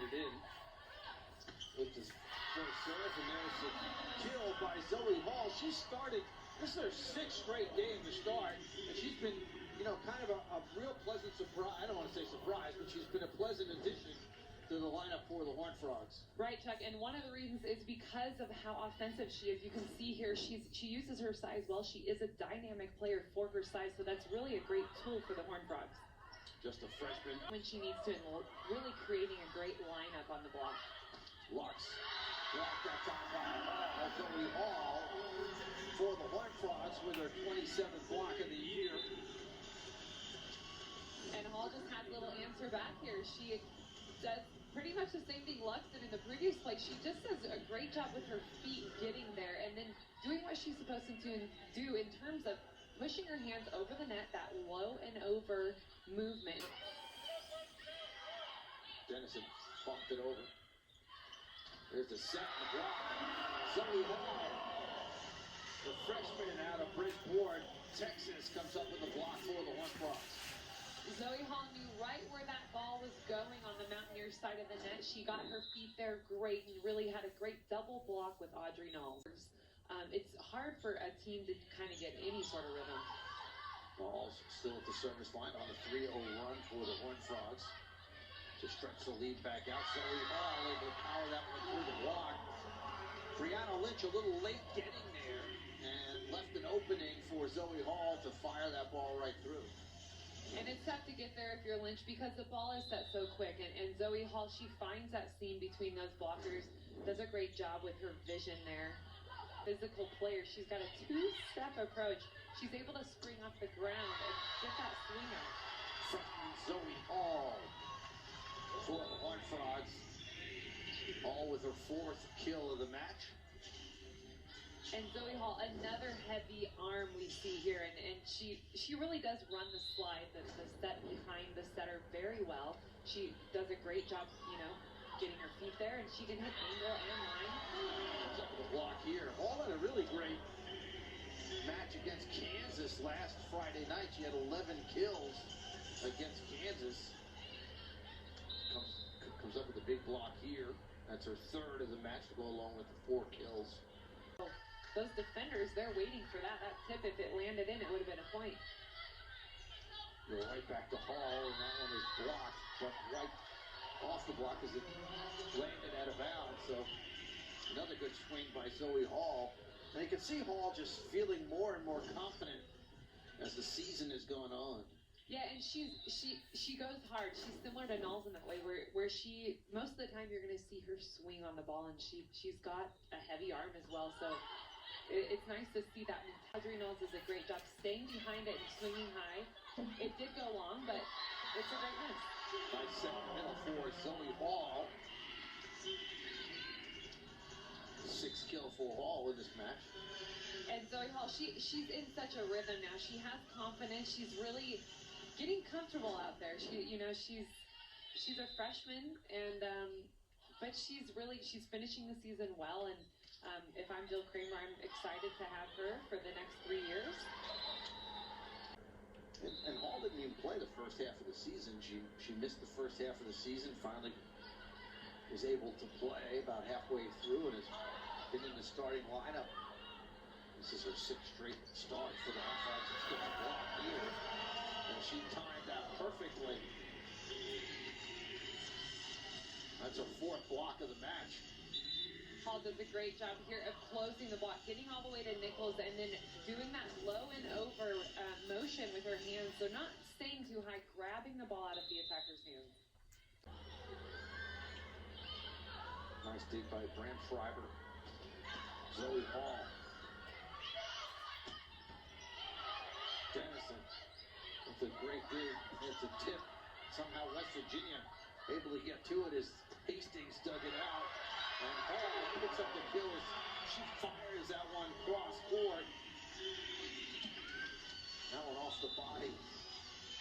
it in with this first serve, and there's a kill by Zoe Hall. She started, this is her 6th straight game to start, and she's been, kind of a real pleasant surprise. I don't want to say surprise, but she's been a pleasant addition to the lineup for the Horned Frogs. Right, Chuck, and one of the reasons is because of how offensive she is. You can see here she uses her size well. She is a dynamic player for her size, so that's really a great tool for the Horned Frogs. Just a freshman. When she needs to, and really creating a great lineup on the block. Lux blocked that time by Hall. Zoe Hall for the Horned Frogs with her 27th block of the year. And Hall just has a little answer back here. She does pretty much the same thing Lux did in the previous play. She just does a great job with her feet getting there and then doing what she's supposed to do in terms of pushing her hands over the net, that low and over movement. Dennison bumped it over. There's the set and the block. Zoe Hall, the freshman out of Bridgeport, Texas, comes up with a block for the Horned Frogs. Zoe Hall knew right where that ball was going on the Mountaineers side of the net. She got her feet there great and really had a great double block with Audrey Knowles. It's hard for a team to kind of get any sort of rhythm. Ball's still at the service line on the 3-0 run for the Horned Frogs. To stretch the lead back out. Zoe Hall able to power that one through the block. Brianna Lynch a little late getting there and left an opening for Zoe Hall to fire that ball right through. And it's tough to get there if you're Lynch because the ball is set so quick. And Zoe Hall, she finds that seam between those blockers, does a great job with her vision there. Physical player. She's got a 2-step approach. She's able to spring off the ground and get that swing out. Freshman Zoe Hall for the Horned Frogs. Hall with her 4th kill of the match. And Zoe Hall, another heavy arm we see here, and she really does run the slide, the set behind the setter very well. She does a great job, getting her feet there, and she can hit angle and line. Comes up with a block here. Hall had a really great match against Kansas last Friday night. She had 11 kills against Kansas. Comes up with a big block here. That's her 3rd of the match to go along with the 4 kills. Those defenders, they're waiting for that tip. If it landed in, it would have been a point. Go right back to Hall, and that one is blocked, but right off the block as it landed out of bounds. So another good swing by Zoe Hall. And you can see Hall just feeling more and more confident as the season is going on. Yeah, and she goes hard. She's similar to Knowles in that way, where she, most of the time you're going to see her swing on the ball, and she's got a heavy arm as well. So it's nice to see that. Audrey Knowles does a great job staying behind it and swinging high. It did go long, but it's a great miss. Nice set middle for Zoe Hall. 6th kill for Hall in this match. And Zoe Hall, she's in such a rhythm now. She has confidence. She's really getting comfortable out there. She's a freshman, and but she's finishing the season well. And if I'm Jill Kramer, I'm excited to have her for the next 3 years. And Hall didn't even play the first half of the season. She missed the first half of the season. Finally was able to play about halfway through and has been in the starting lineup. This is her 6th straight start for the Horned Frogs. It's going to block here, and she timed that perfectly. That's her 4th block of the match. Hall does a great job here of closing the block, getting all the way to Nichols, and then doing that low and over motion with her hands. So not staying too high, grabbing the ball out of the attacker's hands. Nice dig by Bram Schreiber. Zoe Hall. Dennison with a great dig. It's a tip. Somehow West Virginia able to get to it as Hastings dug it out. And Hall picks up the kill as she fires that one cross court. That one off the body.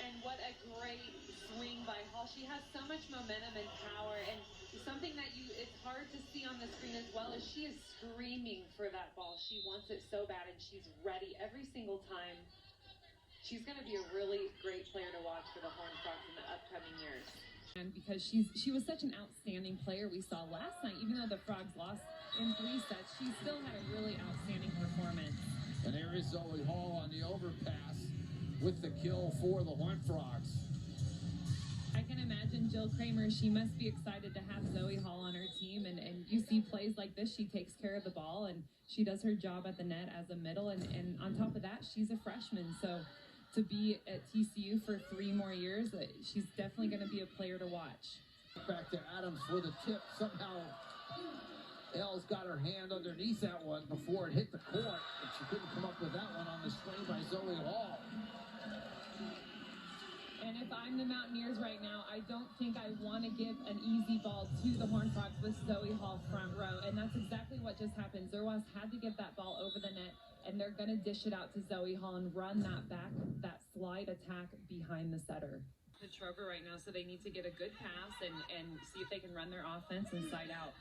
And what a great swing by Hall. She has so much momentum and power, and something that it's hard to see on the screen as well is she is screaming for that ball. She wants it so bad, and she's ready every single time. She's going to be a really great player to watch for the Horned Frogs in the upcoming years. And because she was such an outstanding player we saw last night, even though the Frogs lost in 3 sets, she still had a really outstanding performance. And there is Zoe Hall on the overpass with the kill for the Horned Frogs. I can imagine Jill Kramer, she must be excited to have Zoe Hall on her team, and you see plays like this, she takes care of the ball and she does her job at the net as a middle, and on top of that, she's a freshman, so to be at TCU for 3 more years, she's definitely going to be a player to watch. Back to Adams for the tip. Somehow Elle's got her hand underneath that one before it hit the court, but she couldn't come up with that one on the swing by Zoe Hall. And if I'm the Mountaineers right now, I don't think I want to give an easy ball to the Horned Frogs with Zoe Hall front row, and that's exactly what just happened. Zerwas had to get that ball over the net, and they're going to dish it out to Zoe Hall and run that slide attack behind the setter. Petrova right now, so they need to get a good pass and see if they can run their offense inside out.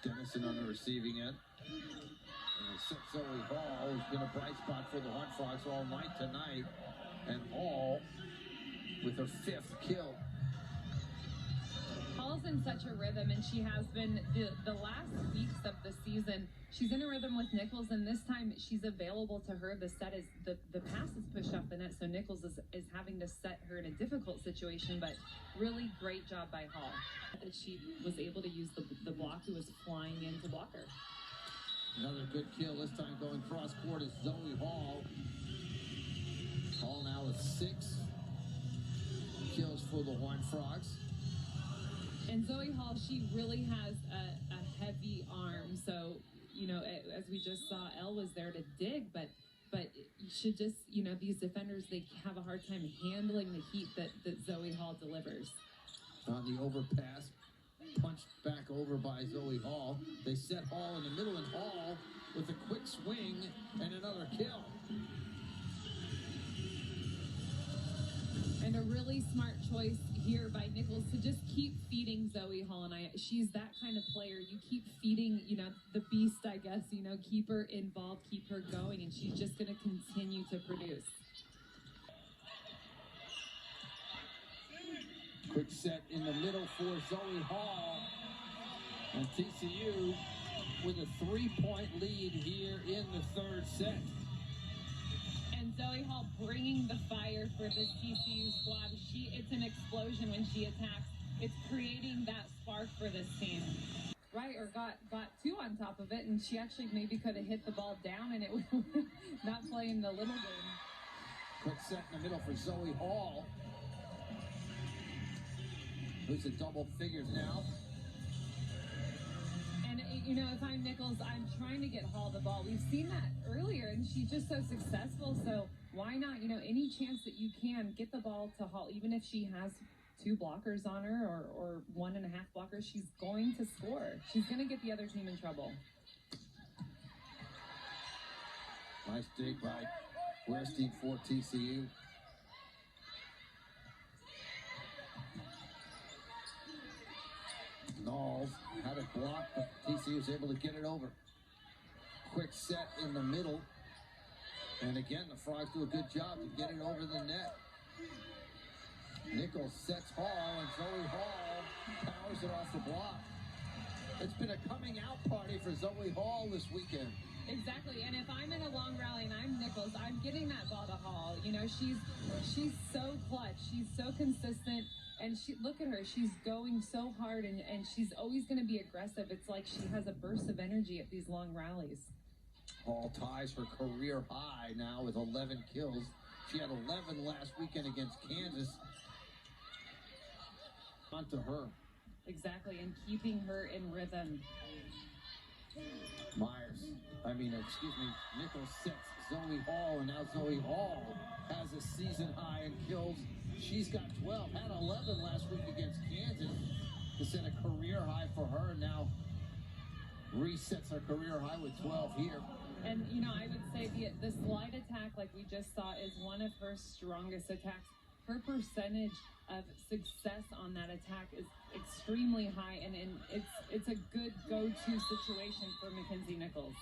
Dennison on the receiving end. And Zoe Hall has been a bright spot for the Horned Frogs all night tonight. And Hall with her 5th kill. Hall's in such a rhythm, and she has been the last weeks of the season. She's in a rhythm with Nichols, and this time she's available to her. The set is the pass is pushed off the net, so Nichols is having to set her in a difficult situation, but really great job by Hall. That she was able to use the block who was flying in to block her. Another good kill, this time going cross court is Zoe Hall. Hall now with 6 kills for the Horned Frogs. And Zoe Hall, she really has a heavy arm, so, you know, as we just saw, Elle was there to dig, but you should just, you know, these defenders, they have a hard time handling the heat that Zoe Hall delivers. On the overpass, punched back over by Zoe Hall. They set Hall in the middle, and Hall with a quick swing and another kill. And a really smart choice here by Nichols to just keep feeding Zoe Hall, and she's that kind of player. You keep feeding, you know, the beast, I guess, you know, keep her involved, keep her going, and she's just going to continue to produce. Quick set in the middle for Zoe Hall, and TCU with a 3-point lead here in the 3rd set. And Zoe Hall bringing the fire for this TCU squad. It's an explosion when she attacks. It's creating that spark for this team. Right, or got 2 on top of it, and she actually maybe could have hit the ball down, and it was not playing the little game. Quick set in the middle for Zoe Hall, who's at double figures now. And, you know, if I'm Nichols, I'm trying to get Hall the ball. We've seen that earlier, and she's just so successful, so why not, you know, any chance that you can, get the ball to Hall, even if she has 2 blockers on her or 1.5 blockers, she's going to score. She's going to get the other team in trouble. Nice dig by Wehrstein for TCU. Knowles had it blocked, but TCU was able to get it over. Quick set in the middle. And again, the Frogs do a good job to get it over the net. Nichols sets Hall, and Zoe Hall powers it off the block. It's been a coming out party for Zoe Hall this weekend. Exactly, and if I'm in a long rally and I'm Nichols, I'm getting that ball to Hall. You know, she's so clutch. She's so consistent. And look at her, she's going so hard, and she's always going to be aggressive. It's like she has a burst of energy at these long rallies. Hall ties her career high now with 11 kills. She had 11 last weekend against Kansas. On to her. Exactly, and keeping her in rhythm. Nichols sets Zoe Hall, and now Zoe Hall has a season high in kills. She's got 12, had 11 last week against Kansas to set a career high for her. Now resets her career high with 12 here. And, you know, I would say the slide attack, like we just saw, is one of her strongest attacks. Her percentage of success on that attack is extremely high, and it's a good go-to situation for Mackenzie Nichols.